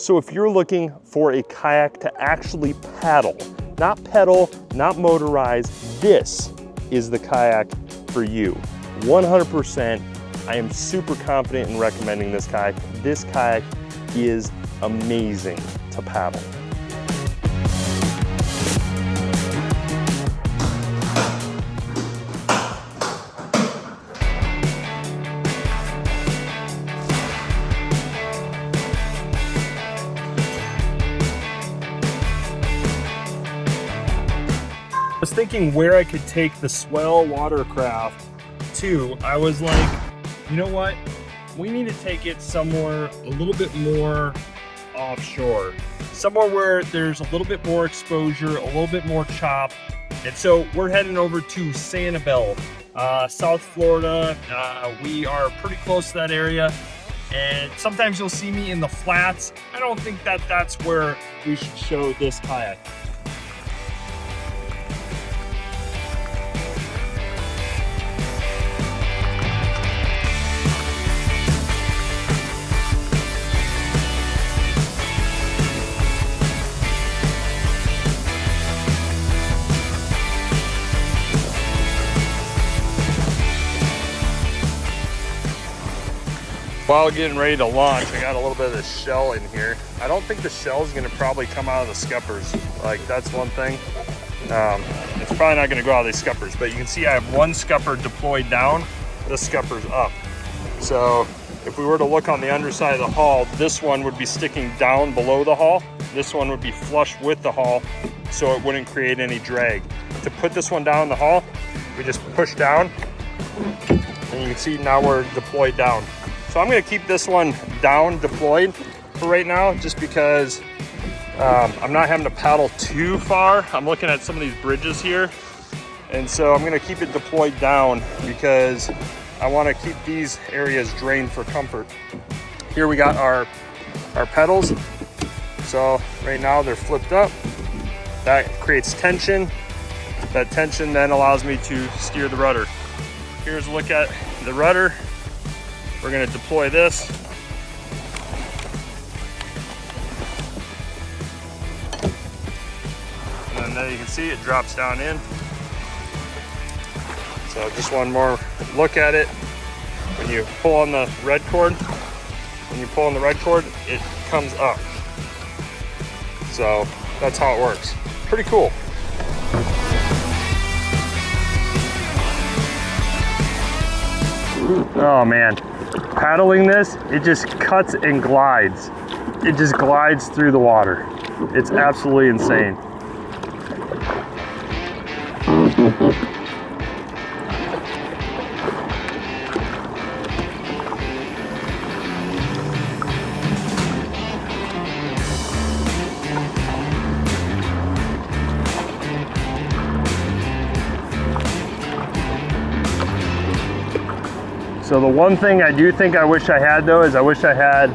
So if you're looking for a kayak to actually paddle, not pedal, not motorize, this is the kayak for you. 100%, I am super confident in recommending this kayak. This kayak is amazing to paddle. I was thinking where I could take the Swell Watercraft to. I was like, you know what? We need to take it somewhere a little bit more offshore. Somewhere where there's a little bit more exposure, a little bit more chop. And so we're heading over to Sanibel, South Florida. We are pretty close to that area. And sometimes you'll see me in the flats. I don't think that that's where we should show this kayak. While getting ready to launch, I got a little bit of the shell in here. I don't think the shell is going to probably come out of the scuppers. Like, that's one thing. It's probably not going to go out of these scuppers, but you can see I have one scupper deployed down, this scupper's up. So if we were to look on the underside of the hull, this one would be sticking down below the hull. This one would be flush with the hull, so it wouldn't create any drag. To put this one down the hull, we just push down, and you can see now we're deployed down. So I'm gonna keep this one down deployed for right now, just because I'm not having to paddle too far. I'm looking at some of these bridges here. And so I'm gonna keep it deployed down because I wanna keep these areas drained for comfort. Here we got our pedals. So right now they're flipped up. That creates tension. That tension then allows me to steer the rudder. Here's a look at the rudder. We're going to deploy this. And then there you can see it drops down in. So just one more look at it. When you pull on the red cord, it comes up. So that's how it works. Pretty cool. Oh man. Paddling this, it just cuts and glides. It just glides through the water. It's absolutely insane. So the one thing I do think I wish I had though is I wish I had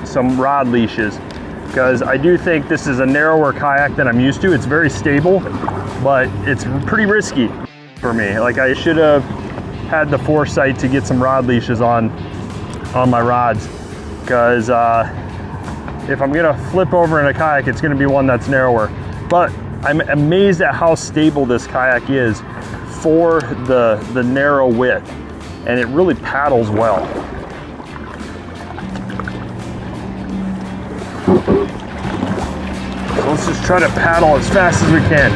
some rod leashes, because I do think this is a narrower kayak than I'm used to. It's very stable, but it's pretty risky for me. Like, I should have had the foresight to get some rod leashes on my rods, because if I'm gonna flip over in a kayak, it's gonna be one that's narrower. But I'm amazed at how stable this kayak is for the narrow width. And it really paddles well. So let's just try to paddle as fast as we can.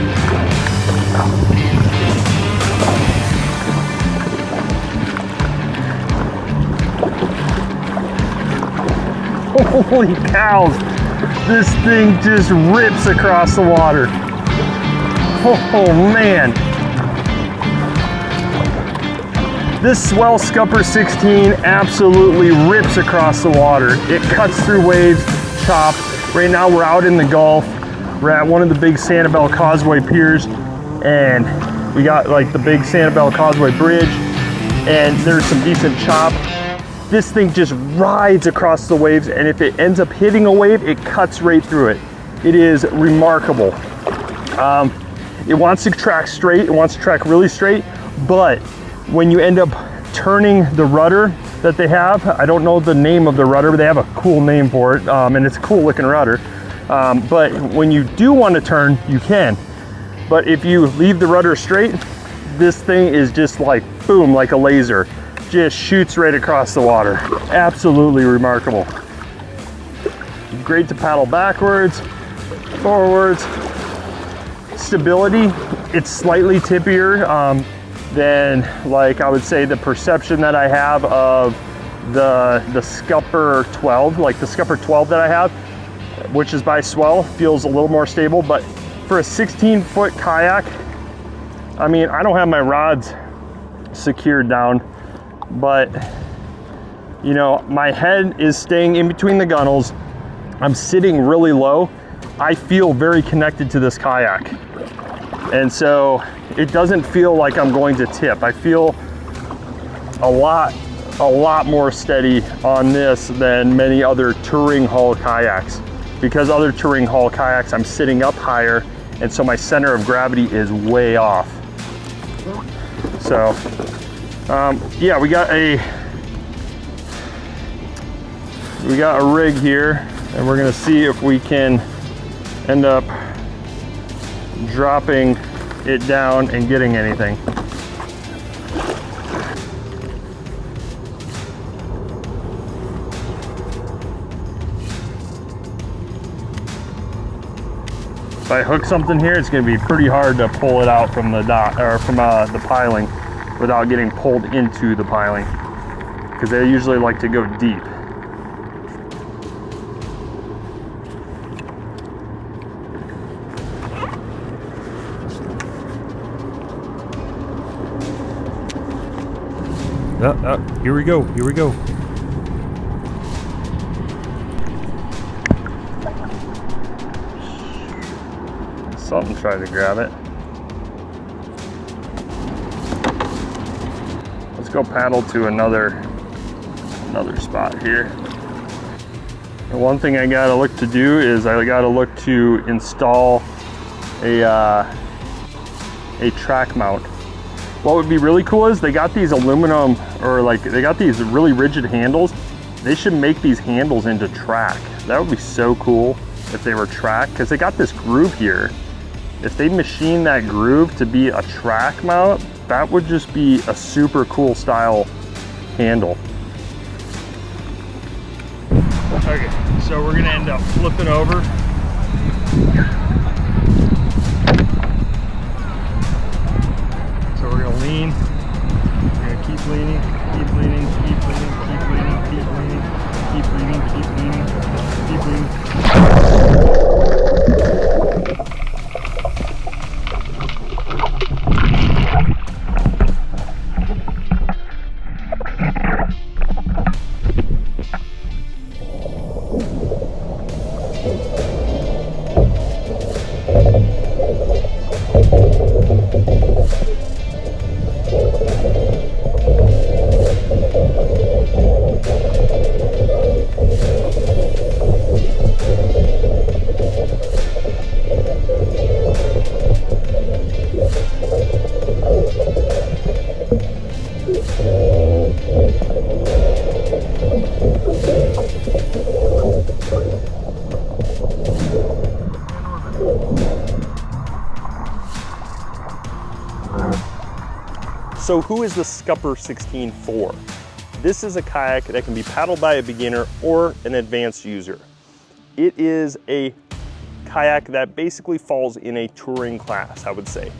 Holy cows! This thing just rips across the water. Oh man! This Swell Scupper 16 absolutely rips across the water. It cuts through waves, chop. Right now we're out in the Gulf. We're at one of the big Sanibel Causeway piers, and we got like the big Sanibel Causeway bridge, and there's some decent chop. This thing just rides across the waves, and if it ends up hitting a wave, it cuts right through it. It is remarkable. It wants to track straight, it wants to track really straight, but when you end up turning the rudder, that they have. I don't know the name of the rudder, but they have a cool name for it, and it's a cool looking rudder. But when you do want to turn, you can. But if you leave the rudder straight, this thing is just like, boom, like a laser. Just shoots right across the water. Absolutely remarkable. Great to paddle backwards, forwards. Stability, it's slightly tippier than, like, I would say the perception that I have of the Scupper 12, like the Scupper 12 that I have, which is by Swell, feels a little more stable. But for a 16-foot kayak, I mean, I don't have my rods secured down, but you know, my head is staying in between the gunnels. I'm sitting really low. I feel very connected to this kayak. And so it doesn't feel like I'm going to tip. I feel a lot more steady on this than many other touring hull kayaks. Because other touring hull kayaks, I'm sitting up higher, and so my center of gravity is way off. So, yeah, we got a rig here, and we're gonna see if we can end up dropping it down and getting anything. If I hook something here, it's going to be pretty hard to pull it out from the dock or from the piling without getting pulled into the piling, because they usually like to go deep. Here we go, here we go. Something tried to grab it. Let's go paddle to another spot here. And one thing I gotta look to do is I gotta look to install a track mount. What would be really cool is they got these aluminum, or like they got these really rigid handles. They should make these handles into track. That would be so cool if they were track, because they got this groove here. If they machine that groove to be a track mount, that would just be a super cool style handle. Okay, so we're gonna end up flipping over. So we're gonna lean, we're gonna keep leaning, keep leaning, keep leaning, keep leaning, keep leaning, keep leaning, keep leaning, keep leaning. So who is the Scupper 16 for? This is a kayak that can be paddled by a beginner or an advanced user. It is a kayak that basically falls in a touring class, I would say.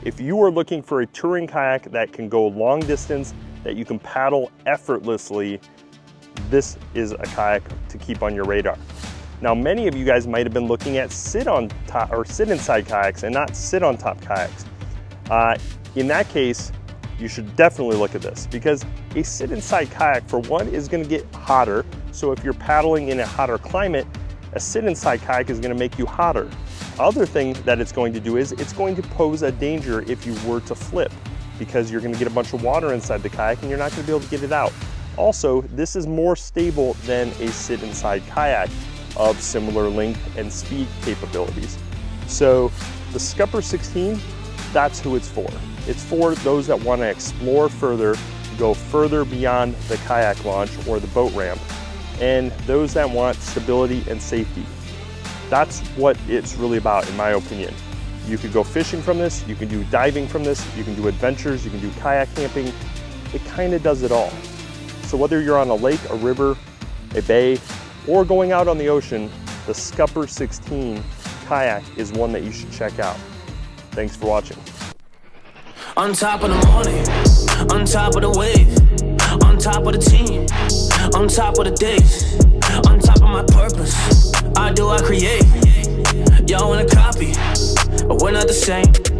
If you are looking for a touring kayak that can go long distance, that you can paddle effortlessly, this is a kayak to keep on your radar. Now, many of you guys might have been looking at sit on top or sit inside kayaks and not sit on top kayaks. In that case, you should definitely look at this, because a sit inside kayak, for one, is going to get hotter. So if you're paddling in a hotter climate, a sit inside kayak is going to make you hotter. Other thing that it's going to do is it's going to pose a danger if you were to flip, because you're going to get a bunch of water inside the kayak and you're not going to be able to get it out. Also, this is more stable than a sit inside kayak of similar length and speed capabilities. So the Scupper 16, that's who it's for. It's for those that want to explore further, go further beyond the kayak launch or the boat ramp, and those that want stability and safety. That's what it's really about, in my opinion. You could go fishing from this, you can do diving from this, you can do adventures, you can do kayak camping. It kind of does it all. So whether you're on a lake, a river, a bay, or going out on the ocean, the Scupper 16 kayak is one that you should check out. Thanks for watching. On top of the morning, on top of the wave, on top of the team, on top of the days, on top of my purpose. I create. Y'all wanna copy, but we're not the same.